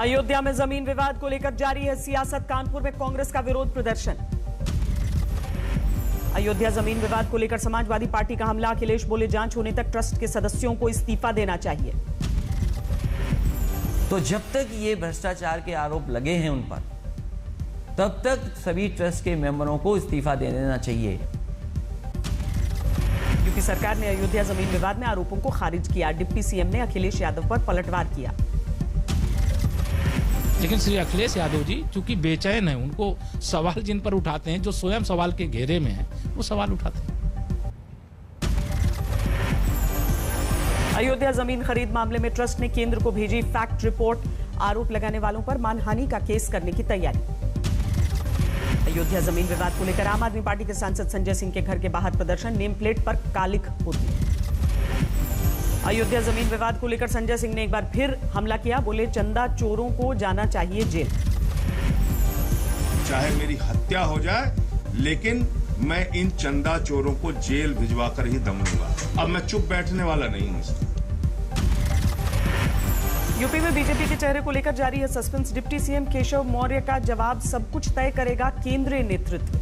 अयोध्या में जमीन विवाद को लेकर जारी है सियासत। कानपुर में कांग्रेस का विरोध प्रदर्शन। अयोध्या जमीन विवाद को लेकर समाजवादी पार्टी का हमला। अखिलेश बोले जांच होने तक ट्रस्ट के सदस्यों को इस्तीफा देना चाहिए। तो जब तक ये भ्रष्टाचार के आरोप लगे हैं उन पर, तब तक सभी ट्रस्ट के मेंबरों को इस्तीफा दे देना चाहिए। यूपी सरकार ने अयोध्या जमीन विवाद में आरोपों को खारिज किया। डिप्टी सीएम ने अखिलेश यादव पर पलटवार किया। लेकिन श्री अखिलेश यादव जी चूंकि बेचैन है, उनको सवाल जिन पर उठाते हैं, जो स्वयं सवाल के घेरे में है, वो सवाल उठाते हैं। अयोध्या जमीन खरीद मामले में ट्रस्ट ने केंद्र को भेजी फैक्ट रिपोर्ट। आरोप लगाने वालों पर मानहानि का केस करने की तैयारी। अयोध्या जमीन विवाद को लेकर आम आदमी पार्टी के सांसद संजय सिंह के घर के बाहर प्रदर्शन। नेम प्लेट पर कालिख होती। अयोध्या जमीन विवाद को लेकर संजय सिंह ने एक बार फिर हमला किया। बोले चंदा चोरों को जाना चाहिए जेल। चाहे मेरी हत्या हो जाए, लेकिन मैं इन चंदा चोरों को जेल भिजवा कर ही दम लूंगा। अब मैं चुप बैठने वाला नहीं हूं। यूपी में बीजेपी के चेहरे को लेकर जारी है suspense. Deputy CM Keshav Maurya का जवाब सब कुछ तय करेगा केंद्रीय नेतृत्व।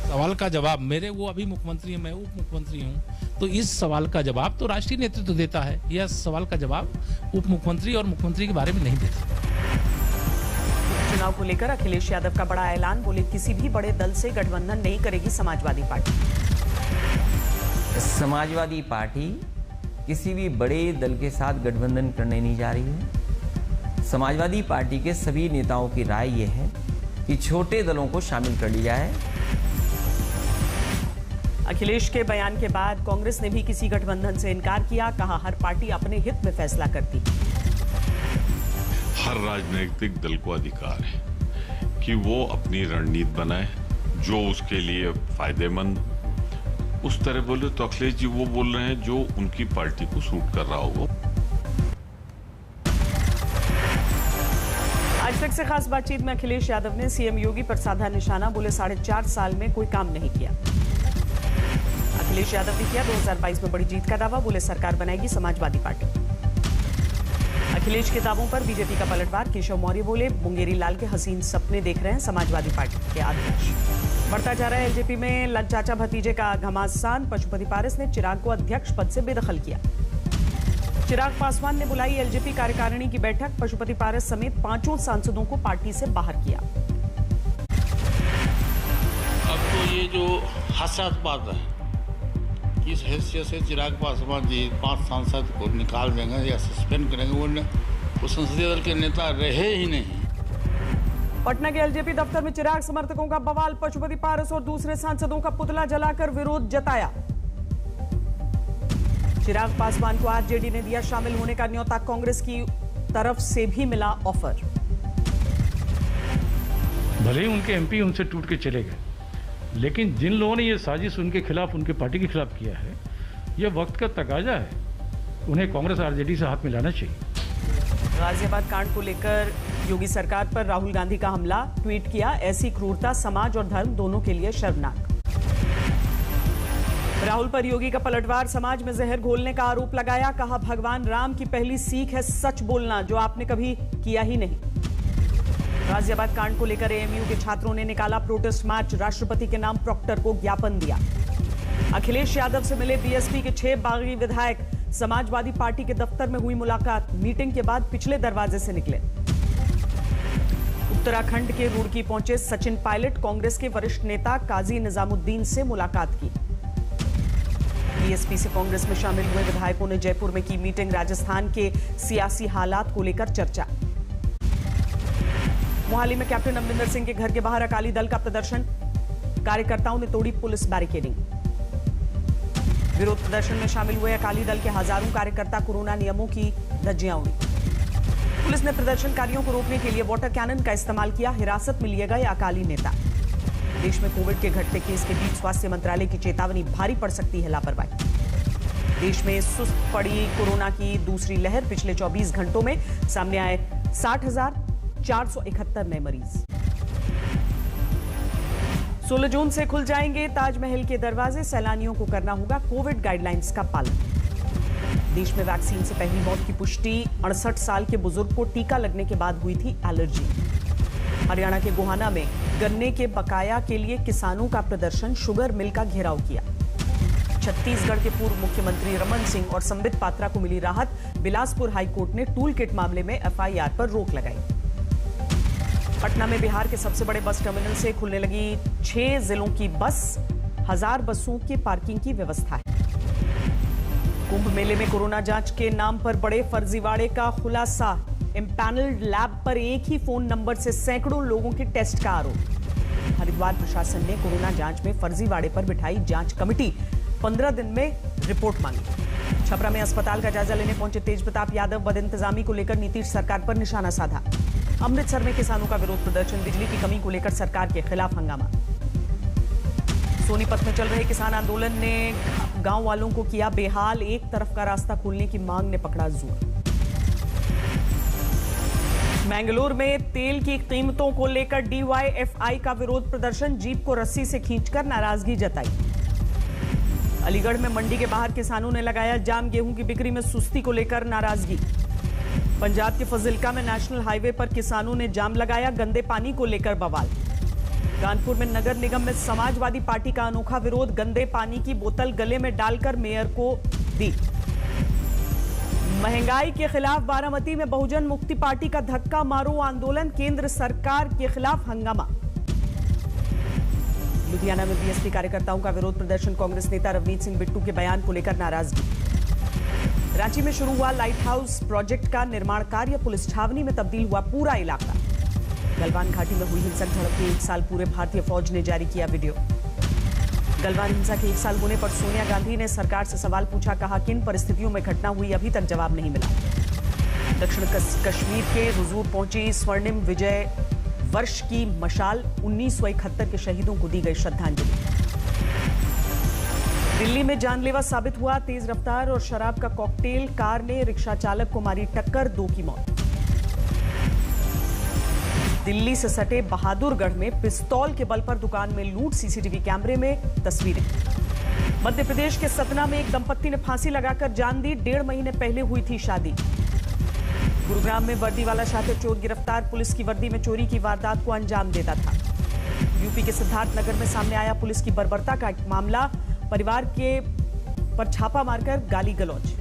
सवाल का जवाब मेरे, वो अभी मुख्यमंत्री हैं, मैं उप मुख्यमंत्री हूं, तो इस सवाल का जवाब तो राष्ट्रीय नेतृत्व देता है। यह सवाल का जवाब उप मुख्यमंत्री और मुख्यमंत्री के बारे में नहीं देता। चुनाव को लेकर अखिलेश यादव का बड़ा ऐलान। बोले किसी भी बड़े दल से गठबंधन नहीं करेगी समाजवादी पार्टी। समाजवादी पार्टी किसी भी बड़े दल के साथ गठबंधन करने नहीं जा रही है। समाजवादी पार्टी के सभी नेताओं की राय यह है कि छोटे दलों को शामिल कर लिया है। अखिलेश के बयान के बाद कांग्रेस ने भी किसी गठबंधन से इनकार किया। कहा हर पार्टी अपने हित में फैसला करती। हर राजनीतिक दल को अधिकार है कि वो अपनी रणनीति बनाए जो उसके लिए फायदेमंद। उस तरह बोले तो अखिलेश जी वो बोल रहे हैं जो उनकी पार्टी को सूट कर रहा होगा। आज तक से खास बातचीत में अखिलेश यादव ने सीएम योगी पर साधा निशाना। बोले 4.5 साल में कोई काम नहीं किया। अखिलेश यादव ने किया 2022 में बड़ी जीत का दावा। बोले सरकार बनाएगी समाजवादी पार्टी। अखिलेश के दावों पर बीजेपी का पलटवार। केशव मौर्य बोले मुंगेरी लाल के हसीन सपने देख रहे हैं समाजवादी पार्टी के अध्यक्ष। बढ़ता जा रहा है एलजेपी में चाचा भतीजे का घमासान। पशुपति पारस ने चिराग को अध्यक्ष पद से बेदखल किया। चिराग पासवान ने बुलाई एलजेपी कार्यकारिणी की बैठक। पशुपति पारस समेत 5 सांसदों को पार्टी से बाहर किया। अब तो ये जो हास्यास्पद है, इस हैसियत से चिराग पासवान जी 5 सांसद को निकाल देंगे या सस्पेंड करेंगे, वो संसदीय दल के नेता रहे ही नहीं। पटना के एलजेपी दफ्तर में चिराग समर्थकों का बवाल। पशुपति पारस और दूसरे सांसदों का पुतला जलाकर विरोध जताया। चिराग पासवान को आरजेडी ने दिया शामिल होने का न्योता। कांग्रेस की तरफ से भी मिला ऑफर। भले ही उनके एमपी उनसे टूट के चले गए, लेकिन जिन लोगों ने ये साजिश उनके खिलाफ, उनके पार्टी के खिलाफ किया है, यह वक्त का तकाजा है। उन्हें कांग्रेस आरजेडी से हाथ मिलाना चाहिए। गाजियाबाद कांड को लेकर योगी सरकार पर राहुल गांधी का हमला। ट्वीट किया ऐसी क्रूरता समाज और धर्म दोनों के लिए शर्मनाक। राहुल पर योगी का पलटवार। समाज में जहर घोलने का आरोप लगाया। कहा भगवान राम की पहली सीख है सच बोलना, जो आपने कभी किया ही नहीं। गाजियाबाद कांड को लेकर एएमयू के छात्रों ने निकाला प्रोटेस्ट मार्च। राष्ट्रपति के नाम प्रॉक्टर को ज्ञापन दिया। अखिलेश यादव से मिले बीएसपी के 6 बागी विधायक। समाजवादी पार्टी के दफ्तर में हुई मुलाकात। मीटिंग के बाद पिछले दरवाजे से निकले। उत्तराखंड के रुड़की पहुंचे सचिन पायलट। कांग्रेस के वरिष्ठ नेता काजी निजामुद्दीन से मुलाकात की। बीएसपी से कांग्रेस में शामिल हुए विधायकों ने जयपुर में की मीटिंग। राजस्थान के सियासी हालात को लेकर चर्चा। मोहाली में कैप्टन अमरिंदर सिंह के घर के बाहर अकाली दल का प्रदर्शन। कार्यकर्ताओं ने तोड़ी पुलिस बैरिकेडिंग। विरोध प्रदर्शन में शामिल हुए अकाली दल के हजारों कार्यकर्ता। कोरोना नियमों की धज्जियां उड़ी। पुलिस ने प्रदर्शनकारियों को रोकने के लिए वाटर कैनन का इस्तेमाल किया। हिरासत में लिए गए अकाली नेता। देश में कोविड के घटते केस के बीच स्वास्थ्य मंत्रालय की चेतावनी। भारी पड़ सकती है लापरवाही। देश में सुस्त पड़ी कोरोना की दूसरी लहर। पिछले 24 घंटों में सामने आए 60,471 नए मरीज। 16 जून से खुल जाएंगे ताजमहल के दरवाजे। सैलानियों को करना होगा कोविड गाइडलाइंस का पालन। देश में वैक्सीन से पहली मौत की पुष्टि। 68 साल के बुजुर्ग को टीका लगने के बाद हुई थी एलर्जी। हरियाणा के गोहाना में गन्ने के बकाया के लिए किसानों का प्रदर्शन, शुगर मिल का घेराव किया। छत्तीसगढ़ के पूर्व मुख्यमंत्री रमन सिंह और संबित पात्रा को मिली राहत। बिलासपुर हाईकोर्ट ने टूल किट मामले में एफआईआर पर रोक लगाई। पटना में बिहार के सबसे बड़े बस टर्मिनल से खुलने लगी 6 जिलों की बस। 1000 बसों की पार्किंग की व्यवस्था है। कुंभ मेले में कोरोना जांच के नाम पर बड़े फर्जीवाड़े का खुलासा। इम्पैनल्ड लैब पर एक ही फोन नंबर से सैकड़ों लोगों के टेस्ट का आरोप। हरिद्वार प्रशासन ने कोरोना जांच में फर्जीवाड़े पर बिठाई जांच कमेटी। 15 दिन में रिपोर्ट मांगी। छपरा में अस्पताल का जायजा लेने पहुंचे तेजप्रताप यादव। बदइंतजामी को लेकर नीतीश सरकार पर निशाना साधा। अमृतसर में किसानों का विरोध प्रदर्शन। बिजली की कमी को लेकर सरकार के खिलाफ हंगामा। सोनीपत में चल रहे किसान आंदोलन ने गांव वालों को किया बेहाल। एक तरफ का रास्ता खोलने की मांग ने पकड़ा जोर। मैंगलोर में तेल की कीमतों को लेकर डीवाईएफआई का विरोध प्रदर्शन। जीप को रस्सी से खींचकर नाराजगी जताई। अलीगढ़ में मंडी के बाहर किसानों ने लगाया जाम। गेहूं की बिक्री में सुस्ती को लेकर नाराजगी। पंजाब के फजिल्का में नेशनल हाईवे पर किसानों ने जाम लगाया। गंदे पानी को लेकर बवाल। कानपुर में नगर निगम में समाजवादी पार्टी का अनोखा विरोध। गंदे पानी की बोतल गले में डालकर मेयर को दी। महंगाई के खिलाफ बारामती में बहुजन मुक्ति पार्टी का धक्का मारो आंदोलन। केंद्र सरकार के खिलाफ हंगामा। लुधियाना में बीएसपी कार्यकर्ताओं का विरोध प्रदर्शन। कांग्रेस नेता रवनीत सिंह बिट्टू के बयान को लेकर नाराजगी। रांची में शुरू हुआ लाइट हाउस प्रोजेक्ट का निर्माण कार्य। पुलिस छावनी में तब्दील हुआ पूरा इलाका। गलवान घाटी में हुई हिंसक झड़प के 1 साल पूरे। भारतीय फौज ने जारी किया वीडियो। गलवान हिंसा के 1 साल होने पर सोनिया गांधी ने सरकार से सवाल पूछा। कहा किन परिस्थितियों में घटना हुई, अभी तक जवाब नहीं मिला। दक्षिण कश्मीर के हुजूर पहुंची स्वर्णिम विजय वर्ष की मशाल। 1971 के शहीदों को दी गई श्रद्धांजलि। दिल्ली में जानलेवा साबित हुआ तेज रफ्तार और शराब का कॉकटेल। कार ने रिक्शा चालक को मारी टक्कर, 2 की मौत। दिल्ली से सटे बहादुरगढ़ में पिस्तौल के बल पर दुकान में लूट। सीसीटीवी कैमरे में तस्वीरें। मध्य प्रदेश के सतना में एक दंपत्ति ने फांसी लगाकर जान दी। 1.5 महीने पहले हुई थी शादी। गुरुग्राम में वर्दी वाला शातिर चोर गिरफ्तार। पुलिस की वर्दी में चोरी की वारदात को अंजाम देता था। यूपी के सिद्धार्थनगर में सामने आया पुलिस की बर्बरता का एक मामला। परिवार के पर छापा मारकर गाली गलौज।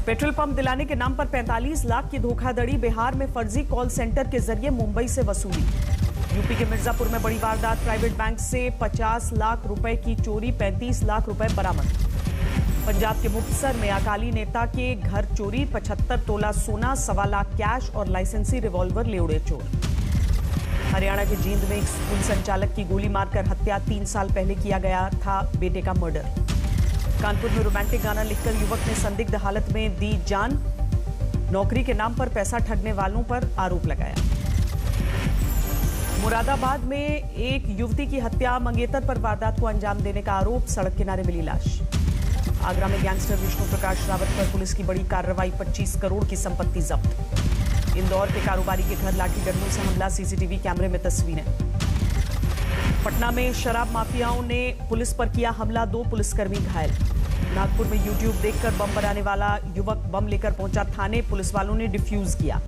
पेट्रोल पंप दिलाने के नाम पर 45 लाख की धोखाधड़ी। बिहार में फर्जी कॉल सेंटर के जरिए मुंबई से वसूली। यूपी के मिर्जापुर में बड़ी वारदात। प्राइवेट बैंक से 50 लाख रुपए की चोरी, 35 लाख रुपए बरामद। पंजाब के मुक्तसर में अकाली नेता के घर चोरी। 75 तोला सोना, 1.25 लाख कैश और लाइसेंसी रिवॉल्वर ले उड़े चोर। हरियाणा के जींद में एक स्कूल संचालक की गोली मारकर हत्या। 3 साल पहले किया गया था बेटे का मर्डर। कानपुर में रोमांटिक गाना लिखकर युवक ने संदिग्ध हालत में दी जान। नौकरी के नाम पर पैसा ठगने वालों पर आरोप लगाया। मुरादाबाद में एक युवती की हत्या। मंगेतर पर वारदात को अंजाम देने का आरोप। सड़क किनारे मिली लाश। आगरा में गैंगस्टर विष्णु प्रकाश रावत पर पुलिस की बड़ी कार्रवाई। 25 करोड़ की संपत्ति जब्त। इंदौर के कारोबारी के घर लाठी डंडों से हमला। सीसीटीवी कैमरे में तस्वीरें। पटना में शराब माफियाओं ने पुलिस पर किया हमला। 2 पुलिसकर्मी घायल। नागपुर में यूट्यूब देखकर बम बनाने वाला युवक बम लेकर पहुंचा थाने। पुलिस वालों ने डिफ्यूज किया।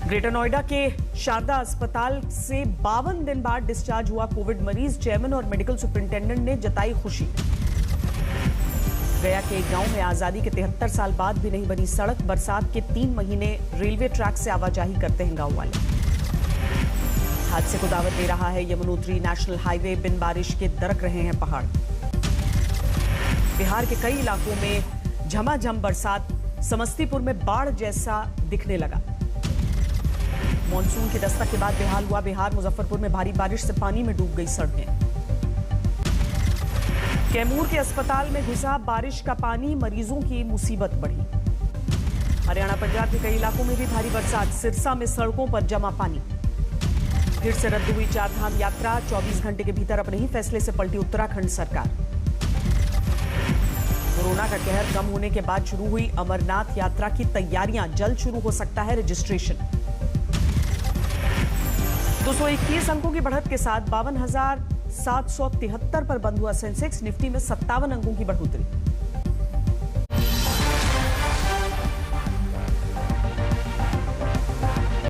ग्रेटर नोएडा के शारदा अस्पताल से 52 दिन बाद डिस्चार्ज हुआ कोविड मरीज। चेयरमैन और मेडिकल सुपरिंटेंडेंट ने जताई खुशी। गया के एक गांव में आजादी के 73 साल बाद भी नहीं बनी सड़क। बरसात के 3 महीने रेलवे ट्रैक से आवाजाही करते हैं गांव वाले। हादसे को दावत दे रहा है यमुनोत्री नेशनल हाईवे। बिन बारिश के दरक रहे हैं पहाड़। बिहार के कई इलाकों में झमाझम बरसात। समस्तीपुर में बाढ़ जैसा दिखने लगा। मॉनसून की दस्तक के बाद बेहाल हुआ बिहार। मुजफ्फरपुर में भारी बारिश से पानी में डूब गई सड़कें। कैमूर के अस्पताल में घुसा बारिश का पानी। मरीजों की मुसीबत बढ़ी। हरियाणा पंजाब के कई इलाकों में भी भारी बरसात। सिरसा में सड़कों पर जमा पानी। फिर से रद्द हुई 4 धाम यात्रा। 24 घंटे के भीतर अपने ही फैसले से पलटी उत्तराखंड सरकार। कोरोना का कहर कम होने के बाद शुरू हुई अमरनाथ यात्रा की तैयारियां। जल्द शुरू हो सकता है रजिस्ट्रेशन। 221 अंकों की बढ़त के साथ 52,000 773 पर बंद हुआ सेंसेक्स, निफ्टी में 57 अंकों की बढ़ोतरी।